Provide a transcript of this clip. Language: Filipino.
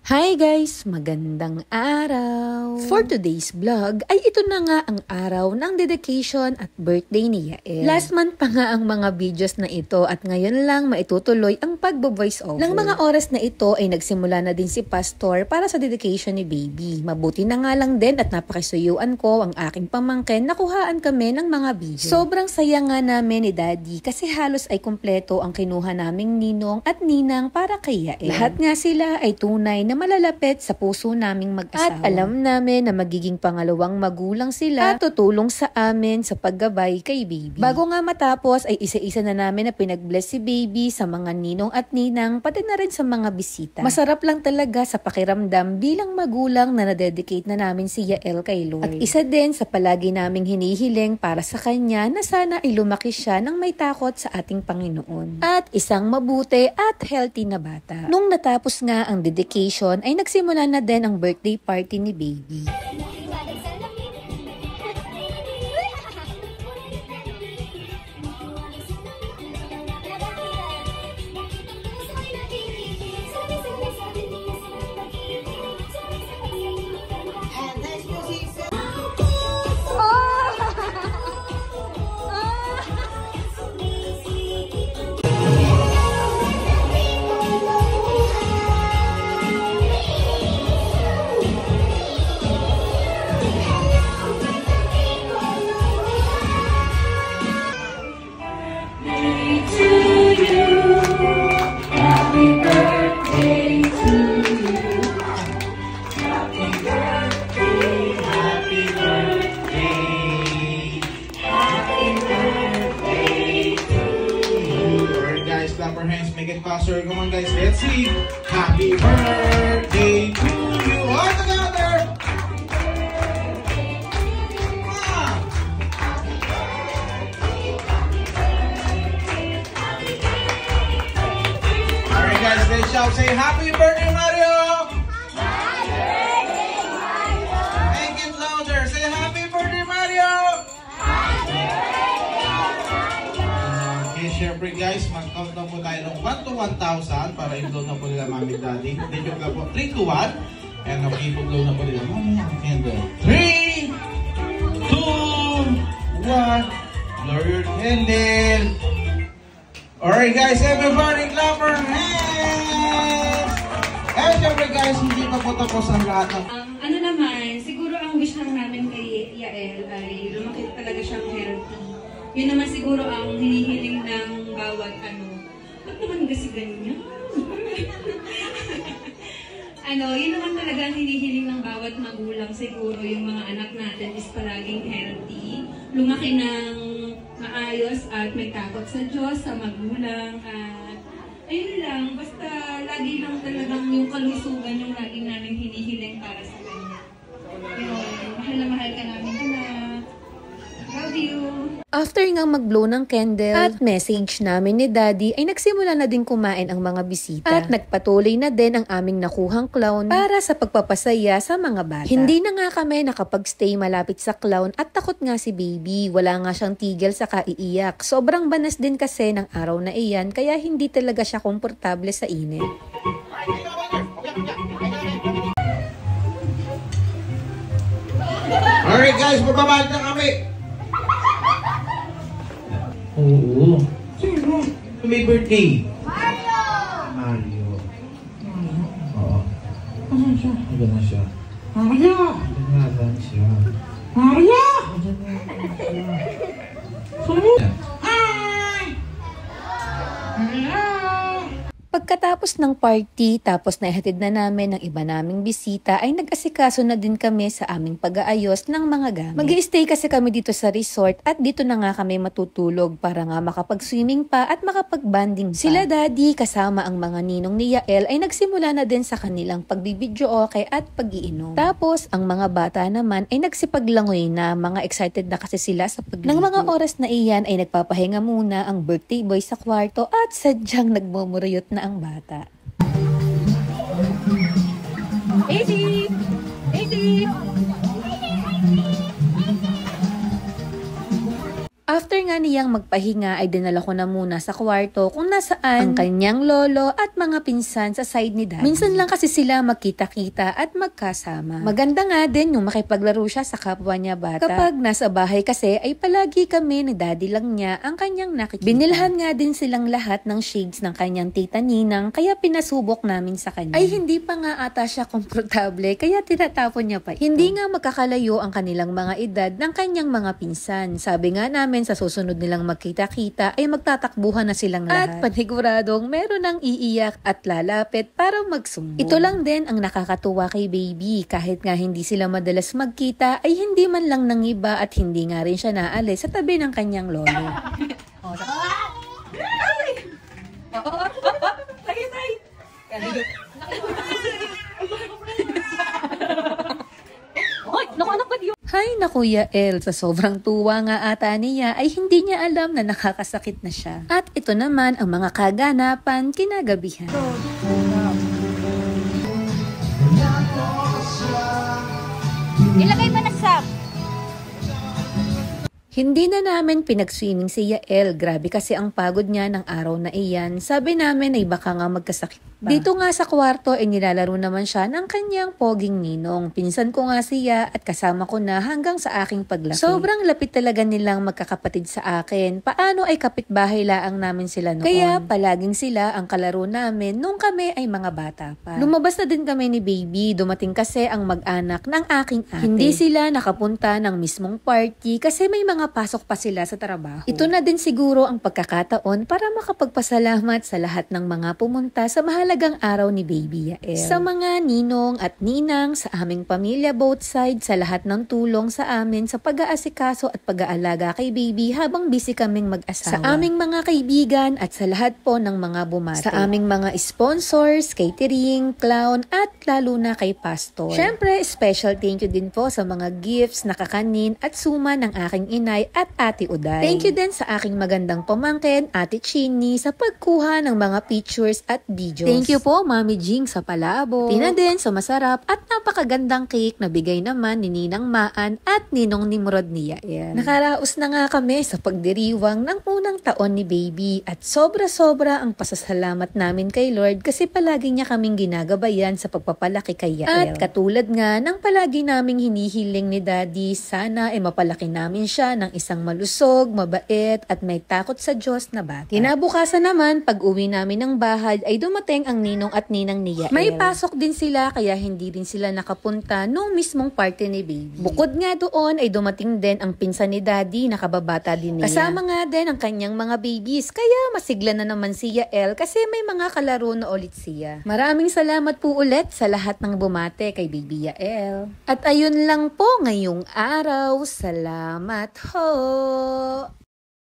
Hi guys! Magandang araw! For today's vlog ay ito na nga ang araw ng dedication at birthday ni Yael. Last month pa nga ang mga videos na ito at ngayon lang maitutuloy ang pagbo-voice over. Nang mga oras na ito ay nagsimula na din si Pastor para sa dedication ni Baby. Mabuti na nga lang din at napakisuyuan ko ang aking pamangkin na kuhaan kami ng mga video. Sobrang saya nga namin ni Daddy kasi halos ay kumpleto ang kinuha naming ninong at ninang para kay Yael. Lahat nga sila ay tunay na malalapit sa puso naming mag-asawa. At alam namin na magiging pangalawang magulang sila at tutulong sa amin sa paggabay kay Baby. Bago nga matapos ay isa-isa na namin na pinag-bless si Baby sa mga ninong at ninang pati na rin sa mga bisita. Masarap lang talaga sa pakiramdam bilang magulang na nadedicate na namin si Yael kay Lord. At isa din sa palagi naming hinihiling para sa kanya na sana ay lumaki siya ng may takot sa ating Panginoon. At isang mabuti at healthy na bata. Nung natapos nga ang dedication ay nagsimula na din ang birthday party ni Baby. Clap our hands, make it faster. Come on, guys, let's see. Happy birthday to you. All together. Ah. All right, guys, let's shout. Say happy birthday, Mario. Happy birthday, Mario. Make it louder. Say happy birthday, Mario. Siyempre guys, mag-count na po tayo ng 1 to 1,000 para i-blow na po nila Mami Daddy. Then yung po 3 to 1 and mag-i-blow na po nila Mami ang candle. 3, 2, 1, blow your candle. Alright guys, everybody clap our hands! And siyempre guys, hindi pa po tapos ang lahat ng... Ano naman, siguro ang wish lang namin kay Yael ay lumaki talaga siyang healthy. Yun naman siguro ang hinihiling ng bawat ba't naman kasi ganyan? Yun naman talaga ang hinihiling ng bawat magulang siguro yung mga anak natin is palaging healthy, lumaki ng maayos at may takot sa Diyos, sa magulang at ayun lang, basta lagi lang talagang yung kalusugan yung lagi namin hinihiling para sa kanya. Yun, mahal na mahal ka namin anak. Love you! After nga mag-blow ng candle at message namin ni Daddy ay nagsimula na din kumain ang mga bisita at nagpatuloy na din ang aming nakuhang clown para sa pagpapasaya sa mga bata. Hindi na nga kami nakapag-stay malapit sa clown at takot nga si Baby. Wala nga siyang tigil sa kaiiyak. Sobrang banas din kasi ng araw na iyan kaya hindi talaga siya komportable sa init. Alright guys, bababalik na kami! Oo. Sino? May birthday. Mario! Mario. Oo. Asan siya? Ayan na siya. Mario! Ayan siya. Mario! Hi! Hello! Pagkatapos ng party, tapos na ihatid na namin ng iba naming bisita, ay nag-asikaso na din kami sa aming pag-aayos ng mga gamit. Mag-i-stay kasi kami dito sa resort at dito na nga kami matutulog para nga makapag-swimming pa at makapag-banding pa. Sila Daddy kasama ang mga ninong ni Yael ay nagsimula na din sa kanilang pagbibidyoke at pag-iinom. Tapos, ang mga bata naman ay nagsipaglangoy na, mga excited na kasi sila sa pagliligo. Nang mga oras na iyan ay nagpapahinga muna ang birthday boy sa kwarto at sadyang nagmumuruyot na ang bata. Eddie! Eddie! After nga niyang magpahinga ay dinala ko na muna sa kwarto kung nasaan ang kanyang lolo at mga pinsan sa side ni Daddy. Minsan lang kasi sila magkita-kita at magkasama. Maganda nga din yung makipaglaro siya sa kapwa niya bata. Kapag nasa bahay kasi ay palagi kami ni Daddy lang niya ang kanyang nakikita. Binilhan nga din silang lahat ng shades ng kanyang tita Ninang kaya pinasubok namin sa kanya. Ay hindi pa nga ata siya komportable kaya tinatapon niya pa ito. Hindi nga magkakalayo ang kanilang mga edad ng kanyang mga pinsan. Sabi nga namin sa susunod nilang magkita-kita ay magtatakbuhan na silang lahat. At paniguradong meron ng iiyak at lalapit para magsumbong. Ito lang din ang nakakatuwa kay Baby. Kahit nga hindi sila madalas magkita ay hindi man lang nangiba at hindi nga rin siya naalis sa tabi ng kanyang lolo. Hay na Kuya El, sa sobrang tuwa nga ata niya ay hindi niya alam na nakakasakit na siya. At ito naman ang mga kaganapan kinagabihan. Ilagay mo na sa... Hindi na namin pinag-swimming si Yael. Grabe kasi ang pagod niya ng araw na iyan. Sabi namin ay baka nga magkasakit pa. Dito nga sa kwarto ay nilalaro naman siya ng kanyang poging ninong. Pinsan ko nga siya at kasama ko na hanggang sa aking paglaki. Sobrang lapit talaga nilang magkakapatid sa akin. Paano ay kapitbahay laang namin sila noon. Kaya palaging sila ang kalaro namin nung kami ay mga bata pa. Lumabas na din kami ni Baby. Dumating kasi ang mag-anak ng aking ate. Hindi sila nakapunta ng mismong party kasi may mga pasok pa sila sa trabaho. Ito na din siguro ang pagkakataon para makapagpasalamat sa lahat ng mga pumunta sa mahalagang araw ni Baby Yael. Sa mga ninong at ninang, sa aming pamilya both sides, sa lahat ng tulong sa amin sa pag-aasikaso at pag-aalaga kay Baby habang busy kaming mag-asawa. Sa aming mga kaibigan at sa lahat po ng mga bumati. Sa aming mga sponsors, catering, clown at lalo na kay Pastor. Syempre, special thank you din po sa mga gifts, nakakanin at suma ng aking inay at Ate Uday. Thank you din sa aking magandang pamangkin, Ate Chini, sa pagkuha ng mga pictures at videos. Thank you po, Mami Jing, sa palabo. Tina din sa masarap at napakagandang cake na bigay naman ni Ninang Maan at Ninong Nimrod ni Yael. Nakaraos na nga kami sa pagdiriwang ng unang taon ni Baby at sobra-sobra ang pasasalamat namin kay Lord kasi palagi niya kaming ginagabayan sa pagpapalaki kay Yael. At katulad nga ng palagi naming hinihiling ni Daddy, sana ay mapalaki namin siya ng isang malusog, mabait at may takot sa Diyos na bata. Kinabukasan naman, pag uwi namin ng bahay ay dumating ang ninong at ninang ni Yael. May pasok din sila kaya hindi din sila nakapunta nung mismong party ni Baby. Bukod nga doon ay dumating din ang pinsan ni Daddy na kababata din niya. Kasama nga din ang kanyang mga babies kaya masigla na naman si Yael kasi may mga kalaro na ulit siya. Maraming salamat po ulit sa lahat ng bumate kay Baby Yael. At ayun lang po ngayong araw. Salamat ho!